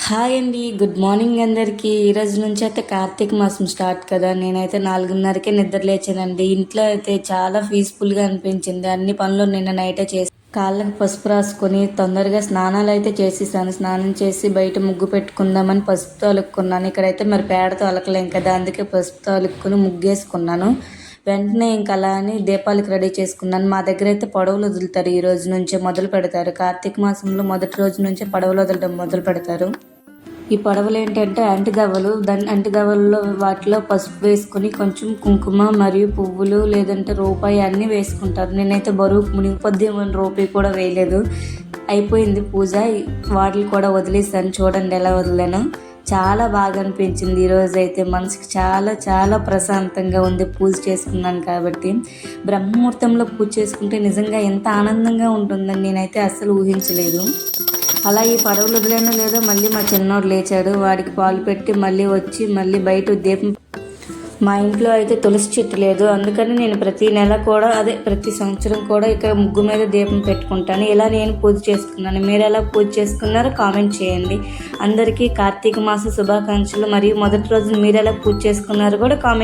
Hi అండి. Good morning అందరికీ. ఈరోజు నుంచి అయితే కార్తీక మాసం స్టార్ట్ కదా. నేనైతే 4:30కే నిద్ర లేచానండి. ఇంట్లో అయితే చాలా పీస్ఫుల్గా అనిపించింది. అన్ని పనులు నిన్న నైటే చేసి కాళ్ళకి పసుపు రాసుకొని తొందరగా స్నానాలు అయితే చేసేసాను. స్నానం చేసి బయట ముగ్గు పెట్టుకుందామని పసుపుతో అలుక్కున్నాను. ఇక్కడైతే మరి పేడతో అలకలేం కదా, అందుకే పసుపుతో అలుక్కుని ముగ్గేసుకున్నాను. వెంటనే ఇంకా అలా అని దీపాలకు రెడీ చేసుకున్నాను. మా దగ్గర అయితే పడవలు వదులుతారు. ఈ రోజు నుంచే మొదలు పెడతారు. కార్తీక మాసంలో మొదటి రోజు నుంచే పడవలు వదలడం మొదలు పెడతారు. ఈ పడవలు ఏంటంటే అంటిగవ్వలు. దాని అంటిగవ్వల్లో వాటిలో పసుపు వేసుకొని కొంచెం కుంకుమ మరియు పువ్వులు లేదంటే రూపాయి అన్నీ వేసుకుంటారు. నేనైతే బరువు మునిగిపోద్ది ఏమని రూపాయి కూడా వేయలేదు. అయిపోయింది పూజ. వాటిని కూడా వదిలేసాను. చూడండి ఎలా వదిలేను. చాలా బాగా అనిపించింది. ఈరోజు అయితే మనసుకి చాలా చాలా ప్రశాంతంగా ఉంది. పూజ చేసుకున్నాను కాబట్టి. బ్రహ్మముహూర్తంలో పూజ చేసుకుంటే నిజంగా ఎంత ఆనందంగా ఉంటుందని నేనైతే అస్సలు ఊహించలేదు. అలా ఈ పడవలు వదిలేనో లేదో మళ్ళీ మా చిన్నోడు లేచాడు. వాడికి పాలు పెట్టి మళ్ళీ వచ్చి మళ్ళీ బయట దీపం. మా ఇంట్లో అయితే తులసి చెట్టు లేదు. అందుకని నేను ప్రతి సంవత్సరం కూడా ఇక్కడ ముగ్గు మీద దీపం పెట్టుకుంటాను. ఇలా నేను పూజ చేసుకున్నాను. మీరు ఎలా పూజ చేసుకున్నారో కామెంట్ చేయండి. అందరికీ కార్తీక మాస శుభాకాంక్షలు. మరియు మొదటి రోజు మీరు ఎలా పూజ చేసుకున్నారో కూడా కామెంట్